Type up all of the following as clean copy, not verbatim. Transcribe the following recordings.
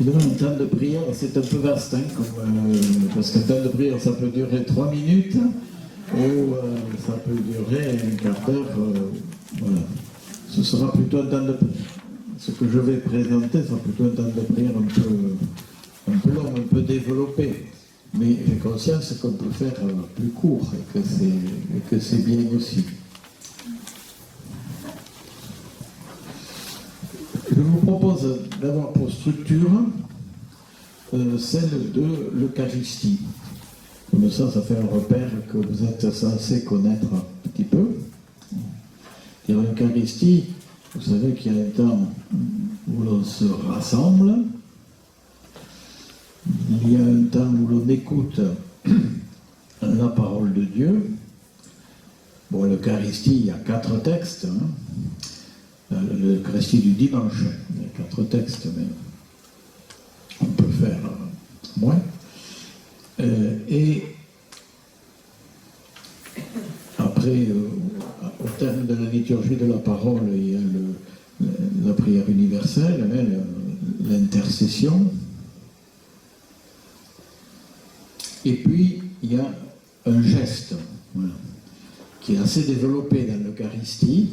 Évidemment, un temps de prière, c'est un peu vaste, hein, parce qu'un temps de prière, ça peut durer 3 minutes, ou ça peut durer un quart d'heure. Voilà. Ce sera plutôt un temps de prière. Ce que je vais présenter sera plutôt un temps de prière un peu long, un peu développé. Mais j'ai conscience qu'on peut faire plus court et que c'est bien aussi. Je vous propose d'avoir pour structure celle de l'Eucharistie. Comme ça fait un repère que vous êtes censé connaître un petit peu. Et l'Eucharistie, vous savez qu'il y a un temps où l'on se rassemble, il y a un temps où l'on écoute la parole de Dieu. Bon, l'Eucharistie, il y a 4 textes. L'Eucharistie du dimanche, il y a 4 textes, mais on peut faire moins. Et après, au terme de la liturgie de la parole, il y a la prière universelle, l'intercession. Et puis, il y a un geste, voilà, qui est assez développé dans l'Eucharistie,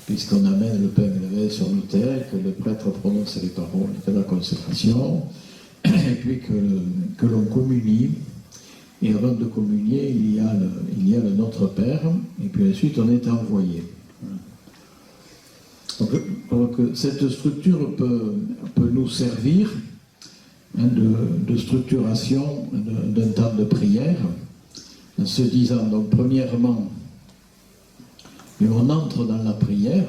puisqu'on amène le pain et le vin sur l'autel, que le prêtre prononce les paroles de la consécration, et puis que l'on communie. Et avant de communier, il y a le Notre Père, et puis ensuite on est envoyé. Donc cette structure peut nous servir de structuration d'un temps de prière, en se disant, donc premièrement, on entre dans la prière,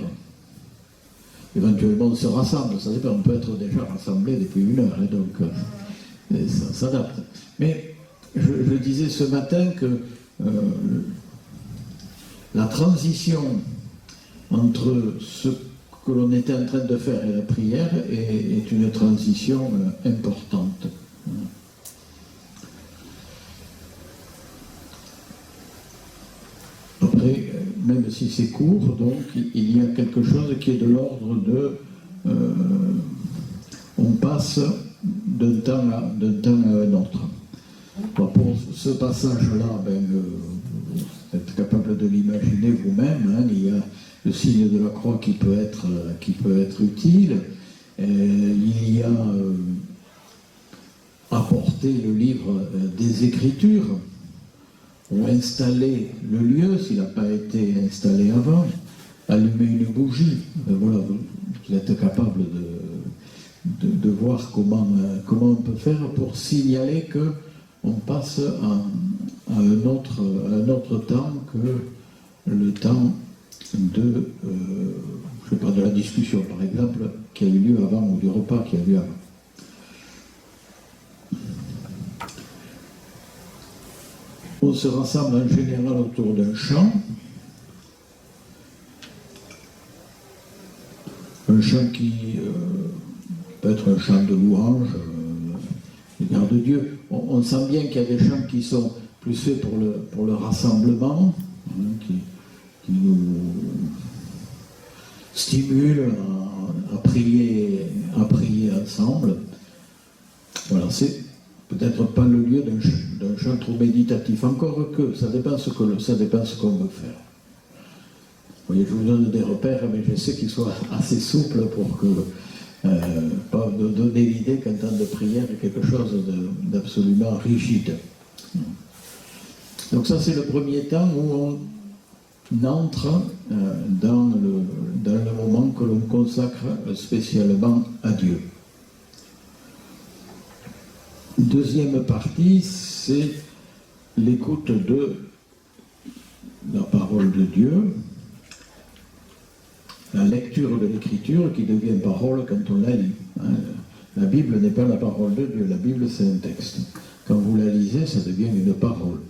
éventuellement on se rassemble, ça dépend, on peut être déjà rassemblé depuis 1 heure, et donc ça s'adapte. Mais je disais ce matin que la transition entre ce que l'on était en train de faire et la prière est une transition importante. Après, même si c'est court, donc il y a quelque chose qui est de l'ordre de on passe d'un temps à un autre. Bon, pour ce passage-là, vous êtes capable de l'imaginer vous-même, hein, il y a le signe de la croix qui peut être utile, il y a apporter le livre des Écritures, ou installer le lieu s'il n'a pas été installé avant, allumer une bougie. Voilà, vous êtes capable de voir comment on peut faire pour signaler qu'on passe à un autre temps que le temps de la discussion, par exemple, qui a eu lieu avant, ou du repas qui a eu lieu avant. On se rassemble en général autour d'un chant. Un chant qui peut être un chant de louange, l'égard de Dieu. On sent bien qu'il y a des chants qui sont plus faits pour le rassemblement, hein, qui nous stimulent à prier ensemble. Voilà, c'est peut-être pas le lieu d'un chant trop méditatif, encore que ça dépend ce qu'on veut faire. Vous voyez, je vous donne des repères, mais j'essaie qu'ils soient assez souples pour que pas de donner l'idée qu'un temps de prière est quelque chose d'absolument rigide. Donc ça, c'est le premier temps où on entre dans le moment que l'on consacre spécialement à Dieu. Deuxième partie, c'est l'écoute de la parole de Dieu, la lecture de l'Écriture qui devient parole quand on la lit. La Bible n'est pas la parole de Dieu, la Bible c'est un texte. Quand vous la lisez, ça devient une parole.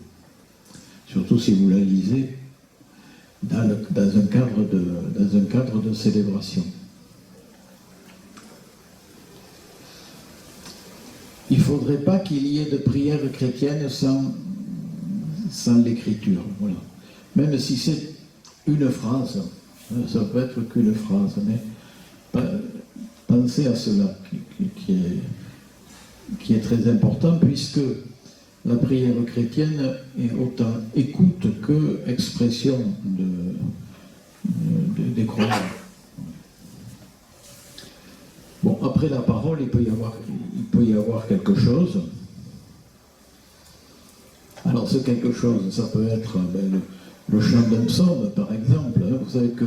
Surtout si vous la lisez dans un cadre de célébration. Il ne faudrait pas qu'il y ait de prière chrétienne sans l'écriture. Voilà. Même si c'est une phrase, ça peut être qu'une phrase, mais pensez à cela, qui est très important, puisque la prière chrétienne est autant écoute que expression des croyants. Bon, après la parole, il peut y avoir quelque chose. Alors, ce quelque chose, ça peut être le chant d'un psaume, par exemple. Vous savez que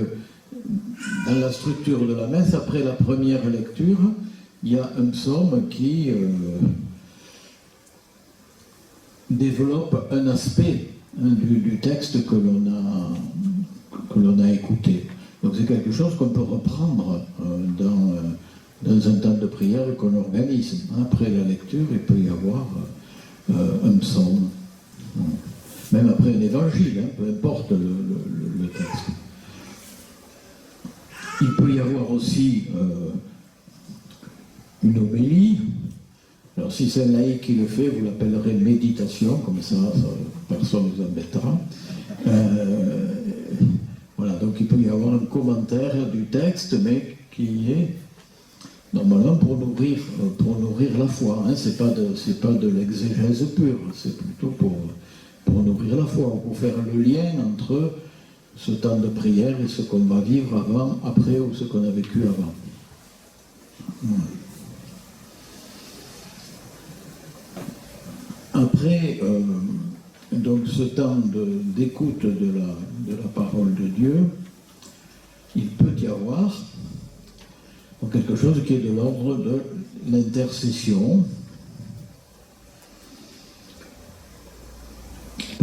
dans la structure de la messe, après la première lecture, il y a un psaume qui développe un aspect du texte que l'on a écouté. Donc c'est quelque chose qu'on peut reprendre dans un temps de prière qu'on organise. Après la lecture, il peut y avoir un psaume. Même après un évangile, peu importe le texte. Il peut y avoir aussi une homélie. Alors si c'est un laïc qui le fait, vous l'appellerez méditation, comme ça personne ne vous embêtera. Voilà, donc il peut y avoir un commentaire du texte, mais qui est normalement pour nourrir la foi. C'est pas de l'exégèse pure, c'est plutôt pour nourrir la foi, pour faire le lien entre ce temps de prière et ce qu'on va vivre avant, après, ou ce qu'on a vécu avant. Voilà. Après, donc ce temps d'écoute de la parole de Dieu, il peut y avoir quelque chose qui est de l'ordre de l'intercession.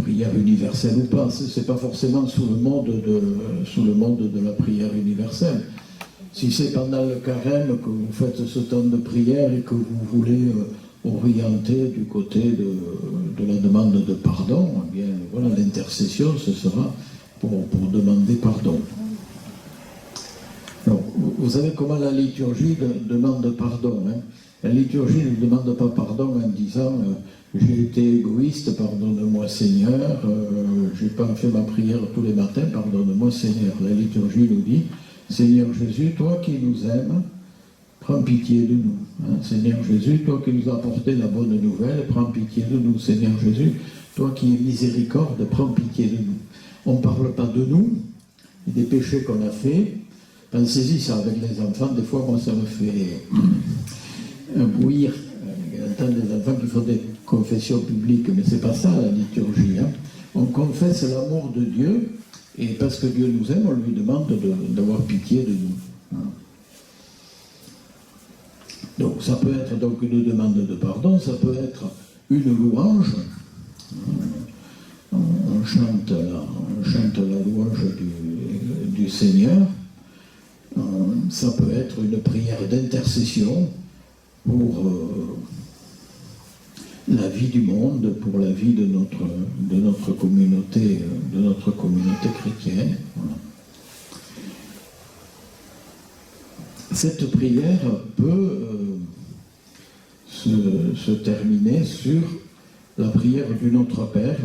Prière universelle ou pas, c'est pas forcément sous le mode de la prière universelle. Si c'est pendant le carême que vous faites ce temps de prière et que vous voulez orienter du côté de la demande de pardon, eh bien voilà, l'intercession, ce sera pour demander pardon. Alors, vous savez comment la liturgie demande pardon. La liturgie ne demande pas pardon en disant j'ai été égoïste, pardonne-moi Seigneur, j'ai pas fait ma prière tous les matins, pardonne-moi Seigneur. La liturgie nous dit Seigneur Jésus, toi qui nous aimes, prends pitié de nous. Seigneur Jésus, toi qui nous as apporté la bonne nouvelle, prends pitié de nous. Seigneur Jésus, toi qui es miséricorde, prends pitié de nous. On ne parle pas de nous, des péchés qu'on a faits. Pensez-y, ça avec les enfants, des fois moi ça me fait bouillir. D'entendre des enfants qui font des confessions publiques, mais c'est pas ça la liturgie. On confesse l'amour de Dieu, et parce que Dieu nous aime, on lui demande d'avoir pitié de nous. Donc ça peut être donc une demande de pardon, ça peut être une louange. On chante la louange du Seigneur. Ça peut être une prière d'intercession pour la vie du monde, pour la vie de notre communauté chrétienne. Voilà. Cette prière peut se terminer sur la prière du Notre Père,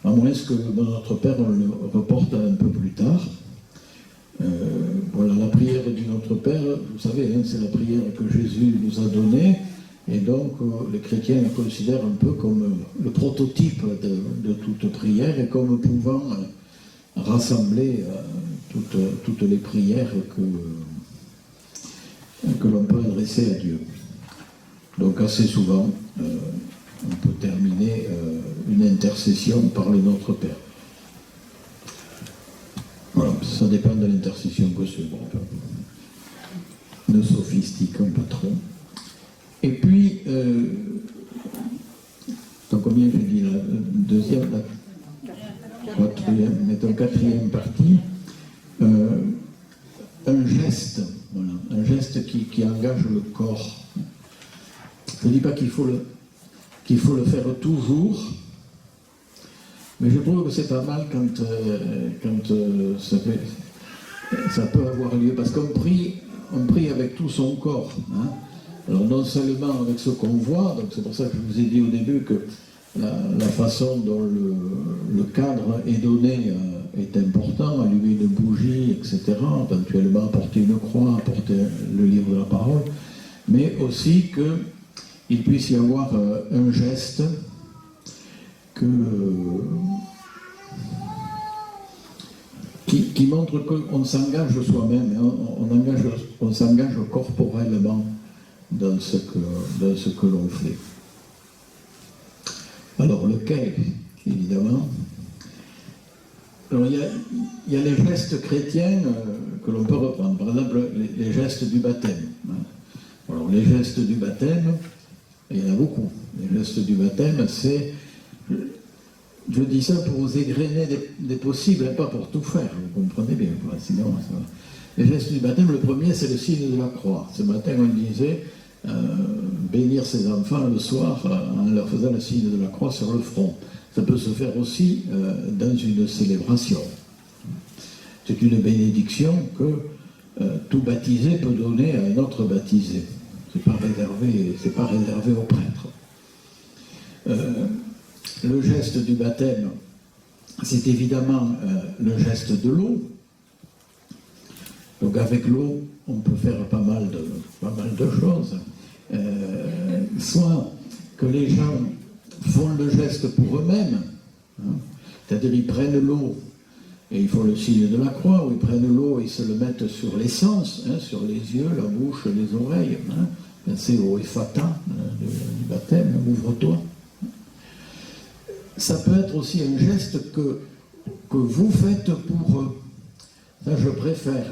à moins que Notre Père on le reporte un peu plus tard. Voilà, la prière du Notre Père, vous savez, c'est la prière que Jésus nous a donnée, et donc les chrétiens la considèrent un peu comme le prototype de toute prière, et comme pouvant rassembler toutes les prières que l'on peut adresser à Dieu. Donc assez souvent, on peut terminer une intercession par le Notre Père. Voilà, ça dépend de l'intercession que c'est. Bon, ne sophistiquons pas trop. Et puis, donc combien j'ai dit la deuxième, la quatrième partie, un geste, voilà, un geste qui engage le corps. Je ne dis pas qu'il faut le faire toujours, mais je trouve que c'est pas mal quand ça peut avoir lieu, parce qu'on prie avec tout son corps. Alors non seulement avec ce qu'on voit, donc c'est pour ça que je vous ai dit au début que la façon dont le cadre est donné est important, allumer une bougie, etc., éventuellement apporter une croix, apporter le livre de la parole, mais aussi qu'il puisse y avoir un geste qui montre qu'on s'engage soi-même, hein, on s'engage corporellement dans ce que l'on fait. Alors lequel, évidemment? Alors il y a les gestes chrétiens que l'on peut reprendre, par exemple les gestes du baptême. Alors les gestes du baptême, il y en a beaucoup. Les gestes du baptême, c'est... Je dis ça pour vous égrener des possibles, et pas pour tout faire, vous comprenez bien. Sinon, les gestes du baptême, le premier, c'est le signe de la croix. Ce matin, on disait bénir ses enfants le soir en leur faisant le signe de la croix sur le front. Ça peut se faire aussi dans une célébration. C'est une bénédiction que tout baptisé peut donner à un autre baptisé. C'est pas réservé aux prêtres. Le geste du baptême, c'est évidemment le geste de l'eau. Donc avec l'eau, on peut faire pas mal de choses. Soit que les gens font le geste pour eux-mêmes, hein, c'est-à-dire ils prennent l'eau et ils font le signe de la croix, ou ils prennent l'eau et ils se le mettent sur les sens, hein, sur les yeux, la bouche, les oreilles. Hein. C'est au ephata du baptême, ouvre-toi. Ça peut être aussi un geste que vous faites pour eux. Ça, je préfère.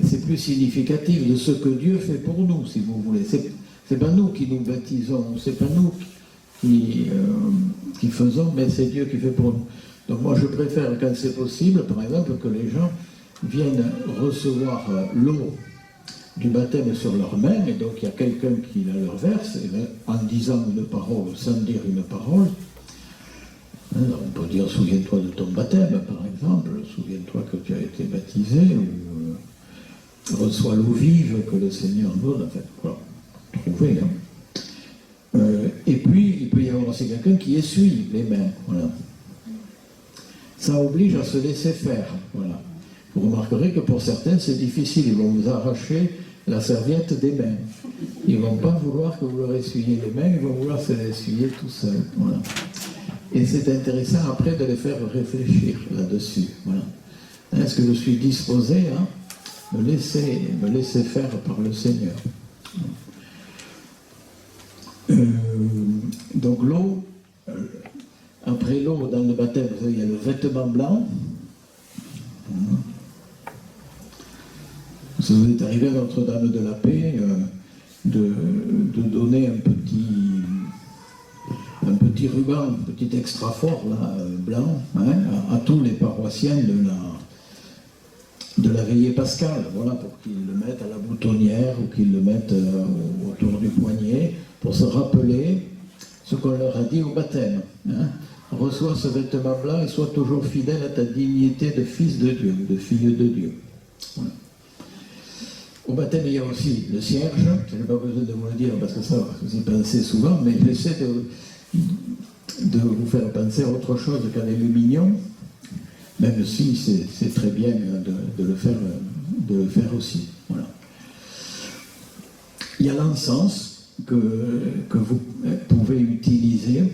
C'est plus significatif de ce que Dieu fait pour nous, si vous voulez. C'est pas nous qui nous baptisons, c'est pas nous qui faisons, mais c'est Dieu qui fait pour nous. Donc moi, je préfère, quand c'est possible, par exemple, que les gens viennent recevoir l'eau du baptême sur leurs mains, et donc il y a quelqu'un qui la leur verse, et bien, en disant une parole, sans dire une parole, alors on peut dire souviens-toi de ton baptême, par exemple, souviens-toi que tu as été baptisé, ou reçois l'eau vive que le Seigneur donne, en fait, voilà, trouver. Hein. Et puis, il peut y avoir aussi quelqu'un qui essuie les mains, voilà. Ça oblige à se laisser faire, voilà. Vous remarquerez que pour certains, c'est difficile. Ils vont vous arracher la serviette des mains. Ils ne vont pas vouloir que vous leur essuyiez les mains, ils vont vouloir se les essuyer tout seuls. Voilà. Et c'est intéressant après de les faire réfléchir là-dessus. Voilà. Est-ce que je suis disposé à me laisser faire par le Seigneur? Donc l'eau, après l'eau dans le baptême, il y a le vêtement blanc. Ça vous est arrivé à Notre-Dame de la Paix de donner un petit ruban, un petit extrafort là, blanc, hein, à tous les paroissiens de la veillée pascale, voilà, pour qu'ils le mettent à la boutonnière ou qu'ils le mettent autour du poignet, pour se rappeler ce qu'on leur a dit au baptême. Hein. Reçois ce vêtement blanc et sois toujours fidèle à ta dignité de fils de Dieu, de fille de Dieu. Voilà. Au baptême, il y a aussi le cierge, je n'ai pas besoin de vous le dire parce que ça, vous y pensez souvent, mais j'essaie de vous faire penser à autre chose qu'à l'aluminium, même si c'est très bien de le faire aussi. Voilà. Il y a l'encens que vous pouvez utiliser.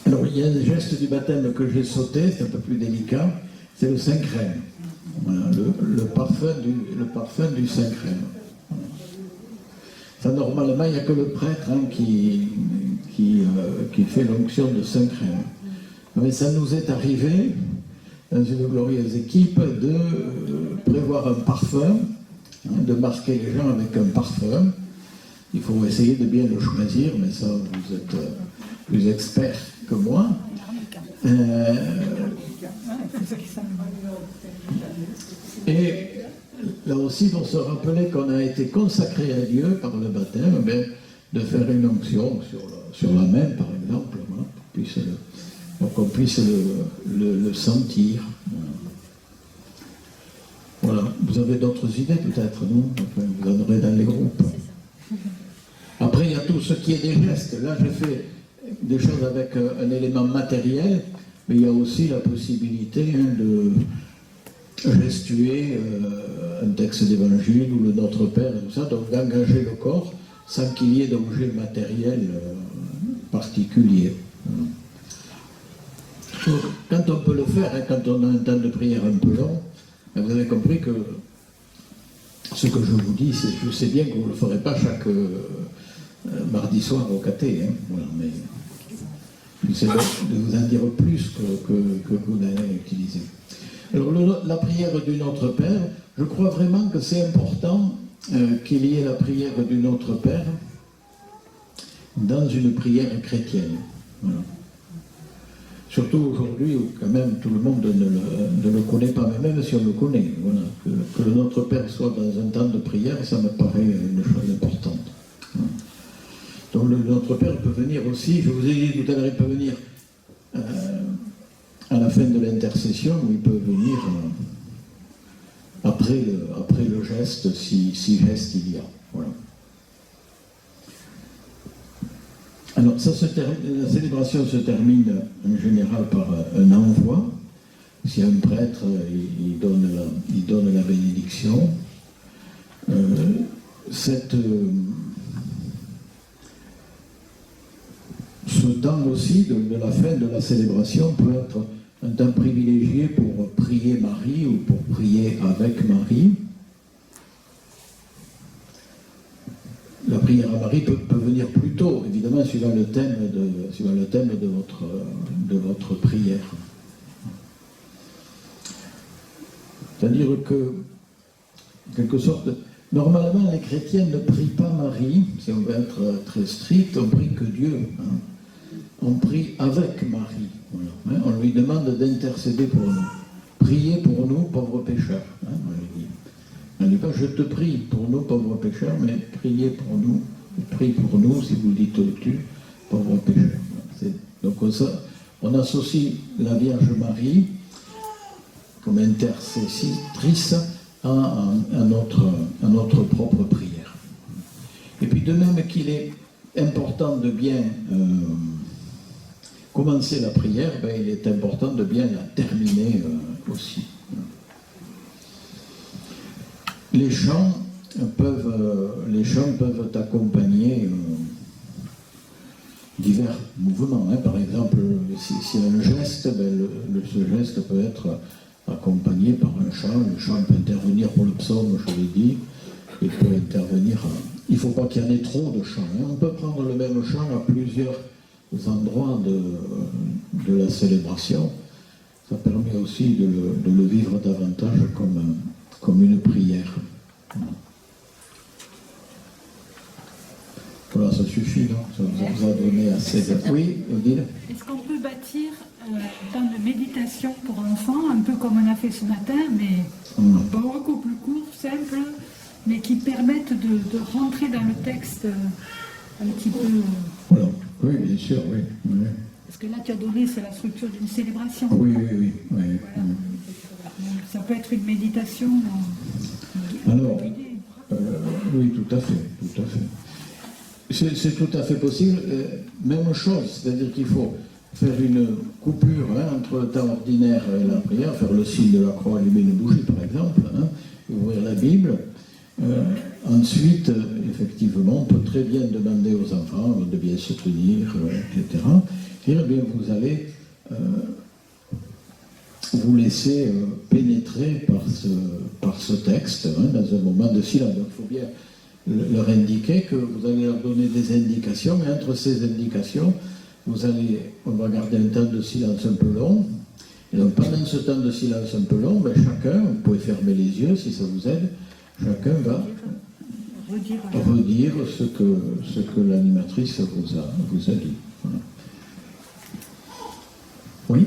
Alors, il y a un geste du baptême que j'ai sauté, c'est un peu plus délicat, c'est le Saint-Crème. Voilà, le parfum du Saint-Crème. Voilà. Ça, normalement, il n'y a que le prêtre qui fait l'onction de Saint-Crème. Mais ça nous est arrivé, dans une glorieuse équipe, de prévoir un parfum, hein, de marquer les gens avec un parfum. Il faut essayer de bien le choisir, mais ça, vous êtes plus expert que moi. Et là aussi, pour se rappeler qu'on a été consacré à Dieu par le baptême, de faire une onction sur la main, par exemple, voilà, pour qu'on puisse le sentir. Voilà. Vous avez d'autres idées peut-être, non? Enfin, vous en aurez dans les groupes. Après, il y a tout ce qui est des gestes. Là, je fais des choses avec un élément matériel, mais il y a aussi la possibilité gestuer un texte d'évangile ou le Notre Père et tout ça, donc d'engager le corps sans qu'il y ait d'objet matériel particulier. Donc, quand on peut le faire, hein, quand on a un temps de prière un peu long, vous avez compris que ce que je vous dis, je sais bien que vous ne le ferez pas chaque mardi soir au caté, hein, voilà, mais j'essaie de vous en dire plus que vous n'avez utilisé. Alors la prière du Notre Père, je crois vraiment que c'est important qu'il y ait la prière du Notre Père dans une prière chrétienne. Voilà. Surtout aujourd'hui où quand même tout le monde ne le connaît pas, mais même si on le connaît, voilà, que le Notre Père soit dans un temps de prière, ça me paraît une chose importante. Voilà. Donc le Notre Père peut venir aussi, je vous ai dit tout à l'heure, il peut venir à la fin de l'intercession, ou il peut venir après le geste, si geste il y a. Voilà. Alors, la célébration se termine en général par un envoi. Si un prêtre, il donne la bénédiction. Ce temps aussi de la fin de la célébration peut être un temps privilégié pour prier Marie ou pour prier avec Marie. La prière à Marie peut venir plus tôt, évidemment, suivant le thème de votre prière. C'est-à-dire que, en quelque sorte, normalement, les chrétiens ne prient pas Marie, si on veut être très strict, on prie que Dieu. Hein. On prie avec Marie. Voilà, hein. On lui demande d'intercéder pour nous. Priez pour nous, pauvres pécheurs. Hein, on lui dit. On ne dit pas, je te prie pour nous, pauvres pécheurs, mais priez pour nous, prie pour nous, si vous le dites tu, pauvres pécheurs. Donc on associe la Vierge Marie comme intercessrice à notre propre prière. Et puis de même qu'il est important de bien commencer la prière, il est important de bien la terminer aussi. Les chants peuvent accompagner divers mouvements. Hein. Par exemple, s'il y a un geste, ce geste peut être accompagné par un chant. Le chant peut intervenir pour le psaume, je l'ai dit. Il peut intervenir. Il ne faut pas qu'il y en ait trop de chants. Hein. On peut prendre le même chant à plusieurs endroits de la célébration. Ça permet aussi de le vivre davantage comme une prière. Voilà, ça suffit, non? Ça vous a donné assez de... Oui, Odile? Est-ce qu'on peut bâtir un temps de méditation pour enfants, un peu comme on a fait ce matin, mais beaucoup plus court, simple, mais qui permettent de rentrer dans le texte un petit peu... Voilà. Oui, bien sûr, oui. Oui. Parce que là, tu as donné, c'est la structure d'une célébration. Oui. Voilà. Ça peut être une méditation. Alors, oui, tout à fait. C'est tout à fait possible. Même chose, c'est-à-dire qu'il faut faire une coupure entre le temps ordinaire et la prière, faire le signe de la croix, allumer une bougie par exemple, ouvrir la Bible. Ensuite, effectivement, on peut très bien demander aux enfants de bien se tenir, etc. Et bien vous allez vous laisser pénétrer par ce texte dans un moment de silence. Donc il faut bien leur indiquer que vous allez leur donner des indications, mais entre ces indications, on va garder un temps de silence un peu long. Et donc pendant ce temps de silence un peu long, chacun, vous pouvez fermer les yeux si ça vous aide, chacun va redire ce que l'animatrice vous a dit. Voilà. Oui?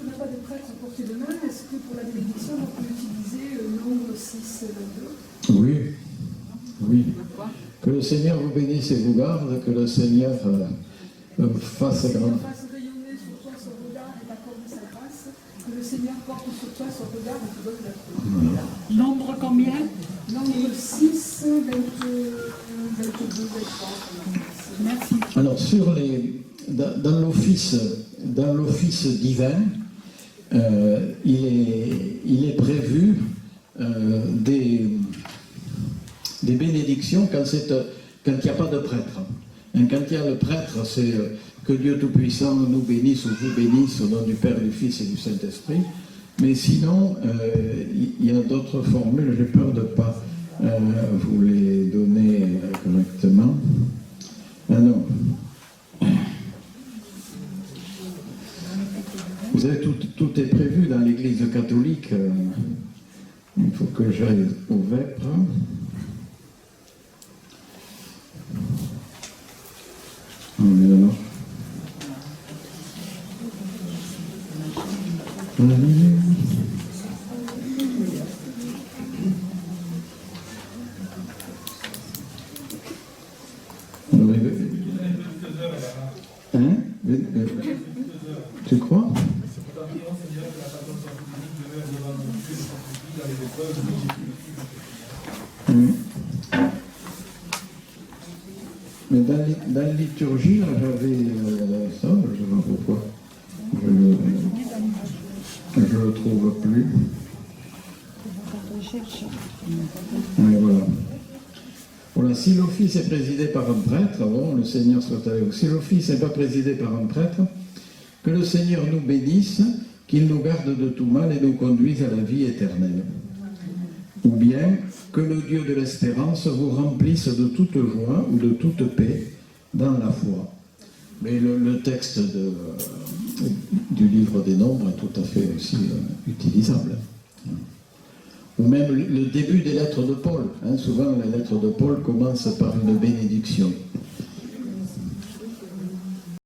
On n'a pas de prêtre à portée de main. Est-ce que pour la bénédiction, on peut utiliser nombre 6, 22? Oui. Que le Seigneur vous bénisse et vous garde, que le Seigneur fasse grand. Fasse rayonner sur toi son regard et t'accorde sa grâce. Que le Seigneur porte sur toi son regard et te donne la paix. Voilà. Nombre combien? Nombre 6, 22, 23. Merci. Alors, dans l'office divin, il est prévu des bénédictions quand il n'y a pas de prêtre. Quand il y a le prêtre, c'est que Dieu Tout-Puissant nous bénisse ou vous bénisse au nom du Père, du Fils et du Saint-Esprit. Mais sinon, il y a d'autres formules, j'ai peur de ne pas vous les donner correctement. Ah non. Vous savez, tout est prévu dans l'Église catholique. Il faut que j'aille au Vêpres. Alors. Hein? Tu crois? Mais dans la liturgie, j'avais ça, je ne sais pas pourquoi. Je ne le trouve plus. Et voilà. Voilà, si l'office est présidé par un prêtre, bon, le Seigneur soit avec vous. Si l'office n'est pas présidé par un prêtre, que le Seigneur nous bénisse, qu'il nous garde de tout mal et nous conduise à la vie éternelle. Ou bien que le Dieu de l'espérance vous remplisse de toute joie ou de toute paix dans la foi. Mais le texte du livre des Nombres est tout à fait aussi utilisable. Ou même le début des lettres de Paul. Souvent, les lettres de Paul commencent par une bénédiction.